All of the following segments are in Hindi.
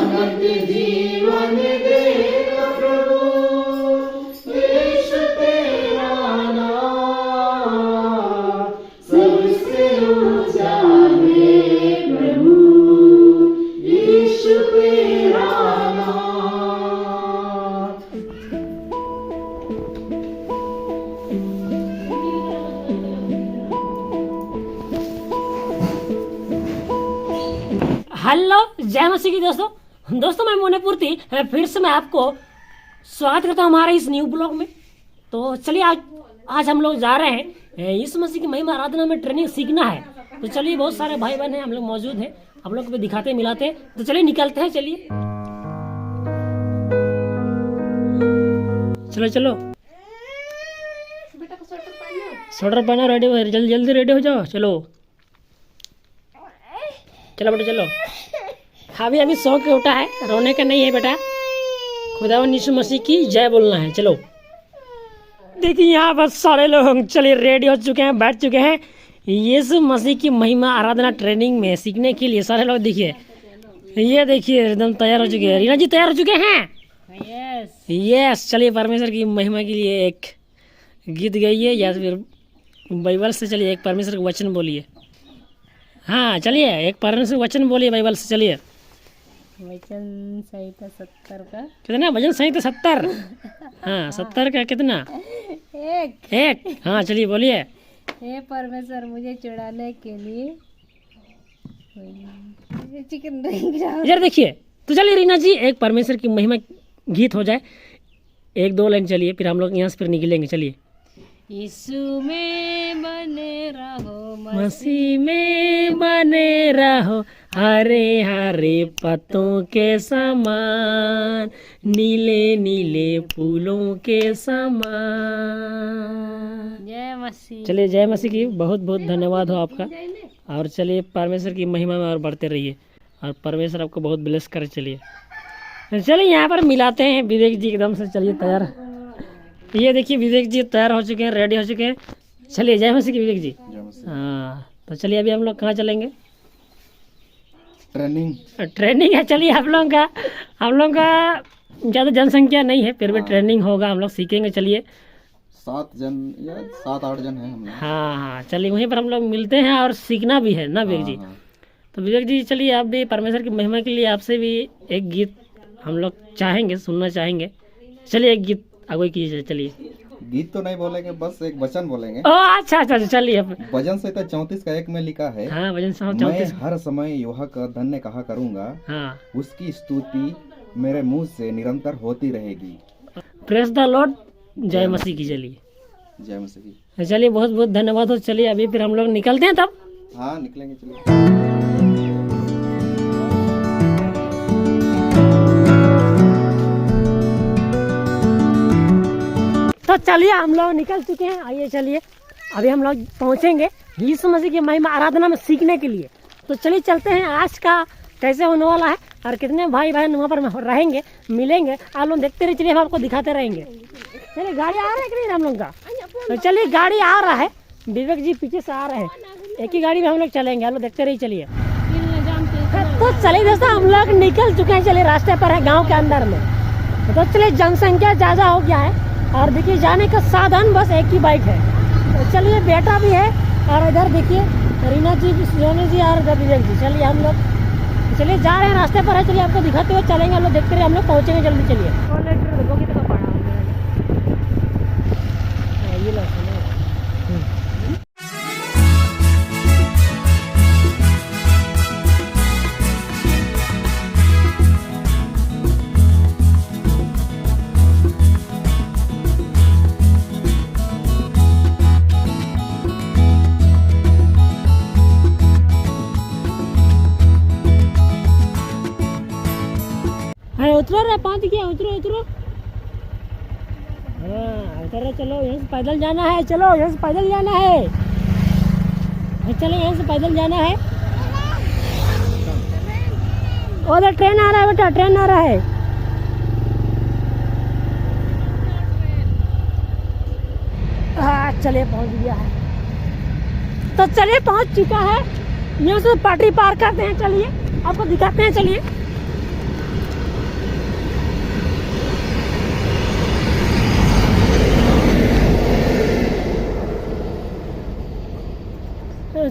अनंत जीवन देगा प्रभु, यीशु तेरा नाम सबसे ऊंचा है प्रभु, यीशु तेरा नाम। हेलो, जय मसीह की दोस्तों मैं मोनेपूर्ति फिर से मैं आपको स्वागत करता हूँ हमारे इस न्यू ब्लॉग में। तो चलिए आज हम लोग जा रहे हैं यीशु मसीह की महिमा आराधना में ट्रेनिंग सीखना है। तो चलिए बहुत सारे भाई बहन हैं, हम लोग मौजूद हैं, हम लोग को भी दिखाते मिलाते हैं। तो चलिए निकलते हैं, चलिए चलो स्वेटर पहनो, रेडी हो, जल्दी रेडी हो जाओ। चलो बेटा चलो। अभी सो के उठा है, रोने का नहीं है बेटा, खुदावन यीशु मसीह की जय बोलना है। चलो देखिए यहाँ पर सारे लोग चलिए रेडी हो चुके हैं, बैठ चुके हैं यीशु मसीह की महिमा आराधना ट्रेनिंग में सीखने के लिए। सारे लोग देखिए, ये देखिए एकदम तैयार हो चुके हैं। रीना जी तैयार हो चुके हैं? यस। चलिए परमेश्वर की महिमा के लिए एक गीत गाइए या फिर बाइबल से चलिए एक परमेश्वर का वचन बोलिए। हाँ चलिए एक परमेश्वर वचन बोलिए बाइबल से। चलिए वचन संहिता 70 का कितना? वचन संहिता 70। हाँ 70 का कितना? एक। हाँ चलिए बोलिए। हे परमेश्वर, मुझे चुराने के लिए चिकन इधर देखिए। तो चलिए रीना जी एक परमेश्वर की महिमा गीत हो जाए, 1-2 लाइन चलिए, फिर हम लोग यहाँ से फिर निकलेंगे। चलिए। यीशु में बने रहो, मसीह में बने रहो, हरे हरे पत्तों के समान, नीले नीले फूलों के समान। जय मसीह। चलिए जय मसीह की बहुत बहुत धन्यवाद हो आपका। और चलिए परमेश्वर की महिमा में और बढ़ते रहिए और परमेश्वर आपको बहुत ब्लेस करे। चलिए यहाँ पर मिलाते हैं विवेक जी एकदम से। चलिए तैयार, ये देखिए विवेक जी तैयार हो चुके हैं, रेडी हो चुके हैं। चलिए जय मसीह की विवेक जी। हाँ तो चलिए अभी हम लोग कहाँ चलेंगे? ट्रेनिंग है। चलिए हम लोग का ज़्यादा जनसंख्या नहीं है, फिर भी ट्रेनिंग होगा, हम लोग सीखेंगे। चलिए 7 या 7-8 जन हैं हम लोग। हाँ चलिए वहीं पर हम लोग मिलते हैं और सीखना भी है ना विवेक जी। तो विवेक जी चलिए आप भी परमेश्वर की महिमा के लिए आपसे भी एक गीत हम लोग चाहेंगे, सुनना चाहेंगे। चलिए एक गीत आगे कीजिए। चलिए गीत तो नहीं बोलेंगे, बस एक वचन बोलेंगे। अच्छा चलिए। भजन संहिता 34 का 1 में लिखा है। हाँ वचन संहिता 34। मैं हर समय यहोवा का धन्य कहा करूंगा। हाँ उसकी स्तुति मेरे मुंह से निरंतर होती रहेगी। Praise the Lord. जय मसीह की। चलिए जय मसीह की। चलिए बहुत बहुत धन्यवाद हो। चलिए अभी फिर हम लोग निकलते हैं तब। हाँ निकलेंगे। चलिए तो चलिए हम लोग निकल चुके हैं। आइए चलिए अभी हम लोग पहुंचेंगे यीशु मसीह की महिमा आराधना में सीखने के लिए। तो चलिए चलते हैं आज का कैसे होने वाला है और कितने भाई बहन वहाँ पर रहेंगे, मिलेंगे। आप लोग देखते रहिए, चलिए हम आपको दिखाते रहेंगे। चलिए गाड़ी आ रहा है कि नहीं हम लोग का? तो चलिए गाड़ी आ रहा है, विवेक जी पीछे से आ रहे हैं, एक ही गाड़ी में हम लोग चलेंगे। आप लोग देखते रहिए। चलिए तो चलिए दोस्तों हम लोग निकल चुके हैं। चलिए रास्ते पर है गाँव के अंदर में। तो चलिए जनसंख्या ज़्यादा हो गया है और देखिए जाने का साधन बस एक ही बाइक है। तो चलिए बेटा भी है और इधर देखिए रीना जी, सोनी जी और विवेक जी। चलिए हम लोग जा रहे हैं, रास्ते पर है। चलिए आपको दिखाते हुए चलेंगे, हम लोग देखते रहिए, हम लोग पहुँचेंगे जल्दी। चलिए ये लो। उतरो रे, पहुंच गया। उतरो। हाँ उतरो। चलो यहाँ से पैदल जाना है। चलो यहाँ से पैदल जाना है। उधर ट्रेन आ रहा है बेटा, ट्रेन आ रहा है। हाँ चलिए पहुंच गया है। तो चलिए पहुंच चुका है। यहाँ से पटरी पार करते हैं। चलिए आपको दिखाते हैं। चलिए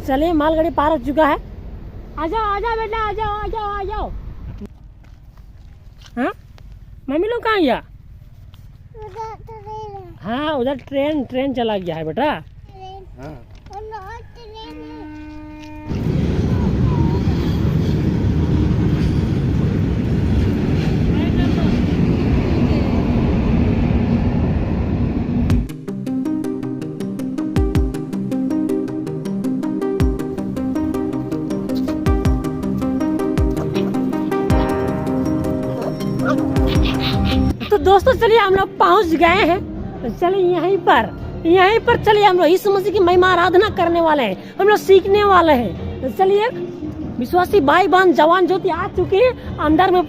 चलिए मालगाड़ी पार हो चुका है। आ जाओ आ जाओ बेटा, आ जाओ आ जाओ आ जाओ। हाँ मम्मी लोग कहाँ गया? हाँ उधर ट्रेन चला गया है बेटा। हाँ तो दोस्तों चलिए हम लोग पहुंच गए हैं। तो चलिए यहीं पर चलिए हम लोग यीशु मसीह की महिमा आराधना करने वाले हैं, हम लोग सीखने वाले हैं। तो चलिए विश्वासी भाई बहन जवान ज्योति आ चुके हैं, अंदर में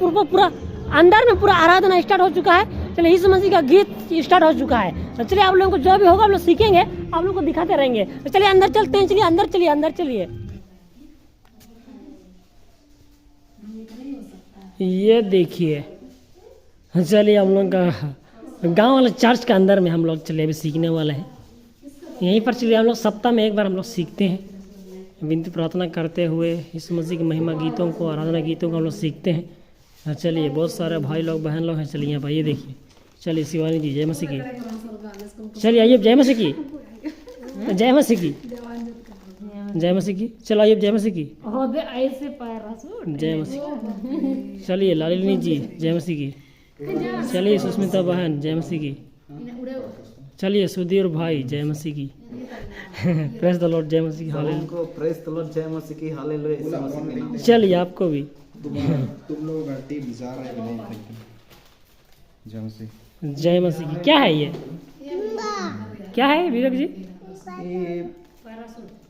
पूरा आराधना स्टार्ट हो चुका है। चलिए यीशु मसीह का गीत स्टार्ट हो चुका है। तो चलिए आप लोगों को जो भी होगा हम लोग सीखेंगे, आप लोग को दिखाते रहेंगे। तो चलिए अंदर चलते हैं, चलिए अंदर चलिए। ये देखिए, चलिए हम लोग का गांव वाला चर्च के अंदर में हम लोग चलिए अभी सीखने वाले हैं। यहीं पर चलिए हम लोग सप्ताह में एक बार हम लोग सीखते हैं, विनती प्रार्थना करते हुए यीशु मसीह की महिमा गीतों को, आराधना गीतों को हम लोग सीखते हैं। चलिए बहुत सारे भाई लोग बहन लोग हैं। चलिए यहाँ पर ये देखिए, चलिए शिवानी जी जय मसीह की। चलिए आइए जय मसीह की, जय मसीह की, जय मसीह की। चलो आइए जय मसीह की, जय मसीह की। चलिए लालिनी जी जय मसीह की। चलिए सुष्मिता बहन जय मसीह की। चलिए सुधीर भाई जय मसीह की। प्रेस द लॉर्ड जय मसीह की, हालेलुया। प्रेस द लॉर्ड जय मसीह की, हालेलुया यीशु मसीह के नाम। चलिए आपको भी तुम लोगों का टीम जा रहा है कि नहीं? जय मसीह। जय मसीह की। क्या है ये, क्या है विवेक जी? ये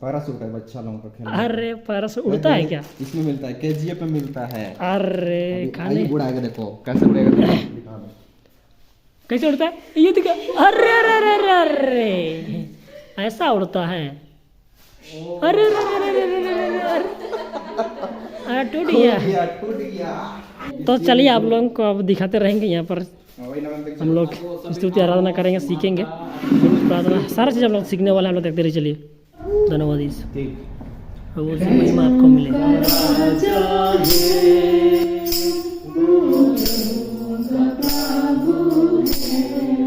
पैराशूट है, बच्चा लोगों का खेलना। अरे पैराशूट उड़ता है क्या? इसमें मिलता है, केजीएफ में मिलता है। अरे खाने उड़ाएगा, देखो कैसे उड़ेगा, दिखा दो। कैसे उड़ता है ये दिखा। अरे अरे अरे अरे अरे ऐसा उड़ता है। अरे अरे अरे अरे अरे टूट गया। तो चलिए आप लोगों को अब दिखाते रहेंगे। यहाँ पर हम लोग स्तुति आराधना करेंगे, सीखेंगे प्रार्थना, सारा चीज़ हम लोग सीखने वाले हैं। हम लोग देखते रहिए। चलिए धन्यवाद यीशु, वो महिमा आपको मिले।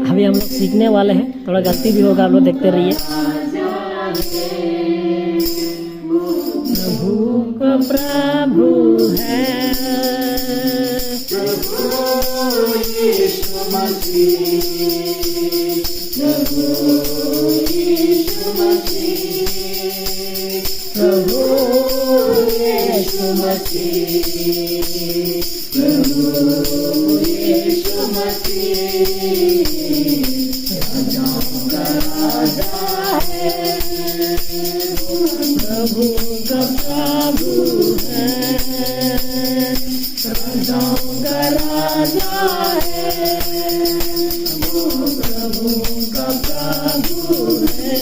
अभी हम लोग सीखने वाले हैं, थोड़ा गलती भी होगा, आप लोग देखते रहिए। प्रभु को प्रभु है, यीशु मसीह, प्रभु यीशु मसीह, प्रभु यीशु मसीह, प्रभु यीशु मसीह, राजाओं का राजा है, प्रभु का प्रभु है, राजाओं का राजा है, प्रभु का प्रभु है।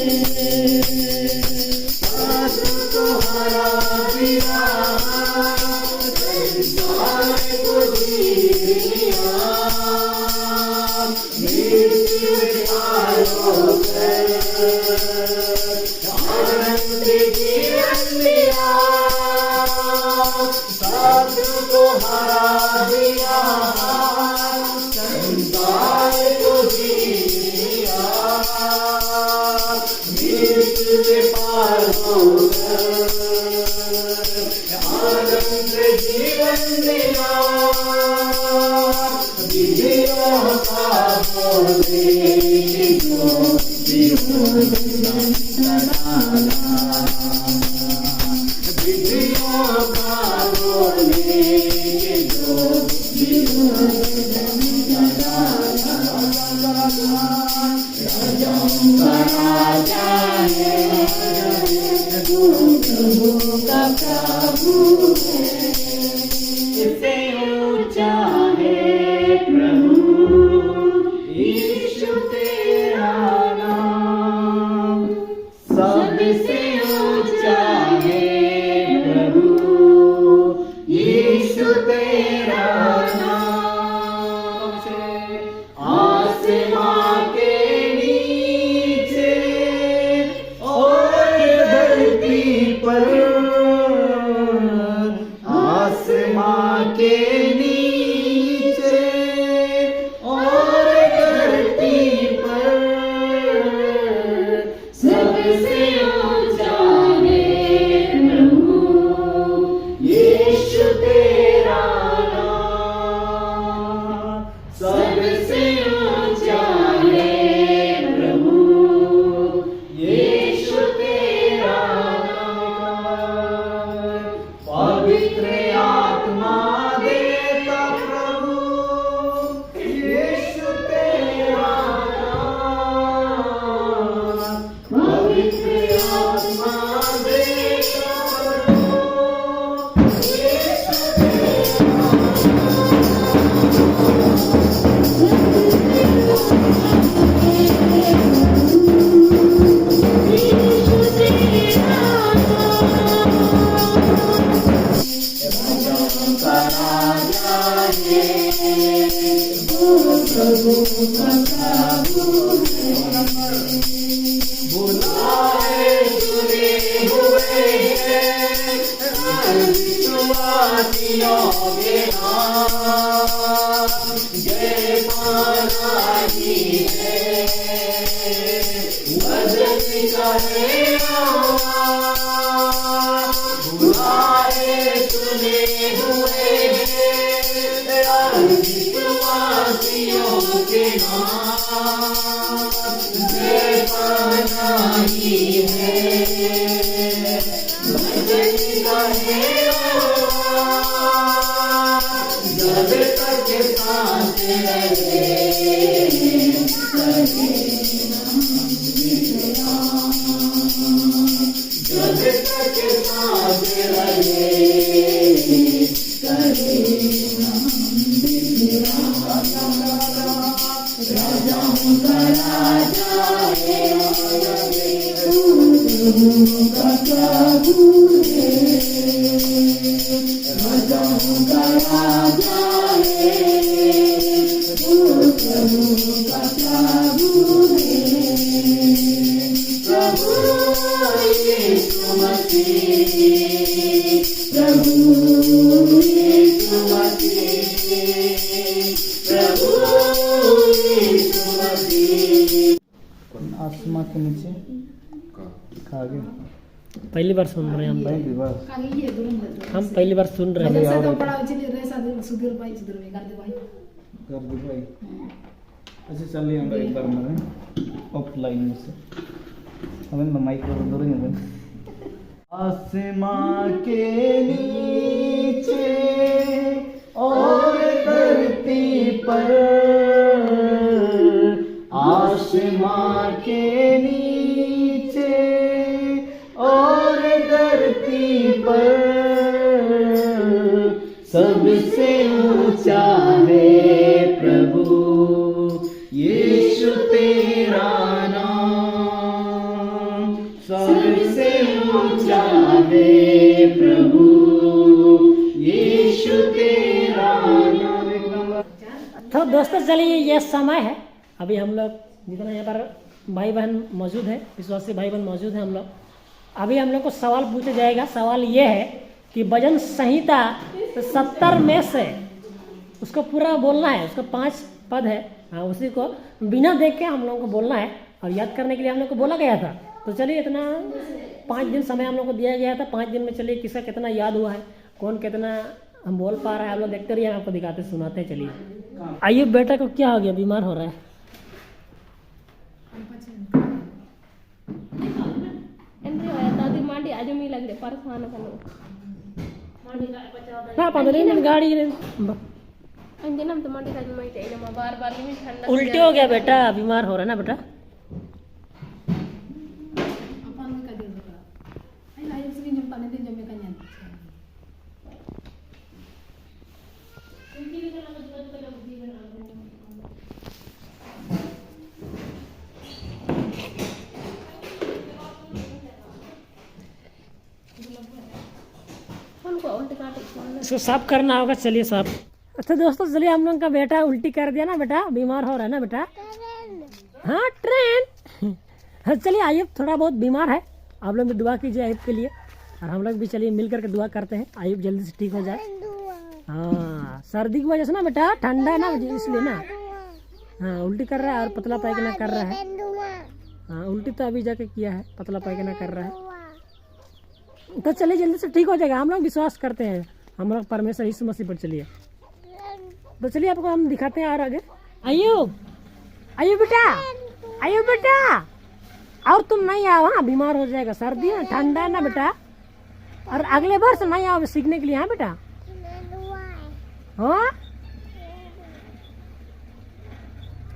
तुम्हारा दिया सारे को दिया, आनंद जीवन दिया, सब तुम्हारा दिया, संसार को दिया, मृत्यु से पार होकर आनंद जीवन दिया, विधियों का बोले जो विधियों का बोले जो राजाओं का राजा है, प्रभु का प्रभु है, इससे ऊंचा है प्रभु यीशु तेरा नाम, सबसे ऊंचा है प्रभु यीशु तेरा नाम, आसमां के नीचे और धरती पर के नीचे और धरती पर सबसे ऊंचा है प्रभु यीशु तेरा नाम। सबसे ऊंचा है प्रभु यीशु तेरा नाम। पवित्र आत्मा देता प्रभु यीशु तेरा नाम। पवित्र आत्मा देता प्रभु यीशु बुलाए चुने हुए विश्वासियों के नाम जय माना ही है वजन कहे बुलाए चुने हुए विश्वासियों के नाम जय माना ही है वजन कहे जब तक सांस रहे जब तक सांस रहे राजाओं का राजा है प्रभुओं का प्रभु है राजाओं का राजा है प्रभुओं का प्रभु है प्रभु यीशु मसीह प्रभु यीशु मसीह प्रभु यीशु मसीह। आसमां के नीचे खा गए पहली बार सुन रहे हैं हम पहली बार हम पहली बार सुन रहे हैं कर दे भाई। अच्छा चलिए हम एक बार मरे ऑफलाइन में से हमें माइक पर दूर ही है। आसमां के नीचे और धरती पर आसमां के नीचे और धरती पर सबसे ऊंचा है प्रभु यीशु तेरा नाम। सबसे ऊंचा है प्रभु यीशु तेरा नाम। तो दोस्तों चलिए ये समय है अभी हम लोग जितना यहाँ पर भाई बहन मौजूद है विश्वासी भाई बहन मौजूद है हम लोग अभी हम लोग को सवाल पूछा जाएगा। सवाल ये है कि भजन संहिता 70 में से उसको पूरा बोलना है। उसका 5 पद है हाँ उसी को बिना देख के हम लोगों को बोलना है और याद करने के लिए हम लोग को बोला गया था। तो चलिए इतना 5 दिन समय हम लोग को दिया गया था। 5 दिन में चलिए किसका कितना याद हुआ है कौन कितना हम बोल पा रहा है आप लोग देखते रहिए आपको दिखाते सुनाते चलिए। आइए बेटा को क्या हो गया बीमार हो रहा है हाँ पंद्रह गाड़ी उल्टी हो गया बेटा बीमार हो रहा है ना बेटा। इसको साफ करना होगा चलिए साफ। अच्छा दोस्तों चलिए हम लोग का बेटा उल्टी कर दिया ना बेटा बीमार हो रहा है ना बेटा। हाँ ट्रेन हाँ चलिए आयुब थोड़ा बहुत बीमार है आप लोग भी दुआ कीजिए आयुब के लिए और हम लोग भी चलिए मिल करके दुआ करते हैं आयुब जल्दी से ठीक हो जाए। हाँ सर्दी की वजह से ना बेटा, ठंडा है ना इसलिए ना। हाँ उल्टी कर रहा है और पतला पैखाना कर रहा है। हाँ उल्टी तो अभी जाके किया है, पतला पैखाना कर रहा है। तो चलिए जल्दी से ठीक हो जाएगा, हम लोग विश्वास करते हैं हम लोग परमेश्वर यीशु मसीह पर। चलिए तो चलिए आपको हम दिखाते हैं और आगे। आयु आयु बेटा, आयु बेटा, और तुम नहीं आओ, हाँ बीमार हो जाएगा, सर्दी है ठंडा है ना बेटा। और अगले बार से नहीं आओ सीखने के लिए, हाँ बेटा। हाँ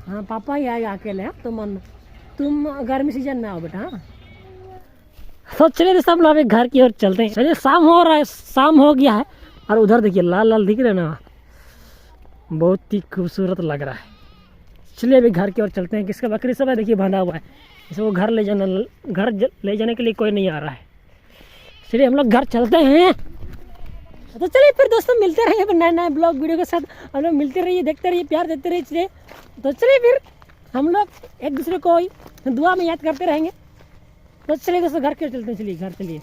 हाँ पापा ही आएगा अकेले। हाँ तुम गर्मी सीजन में आओ बेटा। हाँ तो चलिए सब लोग अभी घर की ओर चलते हैं। चलिए शाम हो रहा है, शाम हो गया है। और उधर देखिए लाल लाल दिख रहे ना, बहुत ही खूबसूरत लग रहा है। चलिए अभी घर की ओर चलते हैं। किसका बकरी सब है देखिए बांधा हुआ है, इसको घर ले जाने के लिए कोई नहीं आ रहा है। चलिए हम लोग घर चलते हैं। तो चलिए फिर दोस्तों मिलते रहिए नए नए ब्लॉग वीडियो के साथ। हम लोग मिलते रहिए, देखते रहिए, प्यार देते रहिए। चलिए तो चलिए फिर हम लोग एक दूसरे को दुआ में याद करते रहेंगे। तो चलिए दोस्तों घर के चलते हैं। चलिए घर चलिए।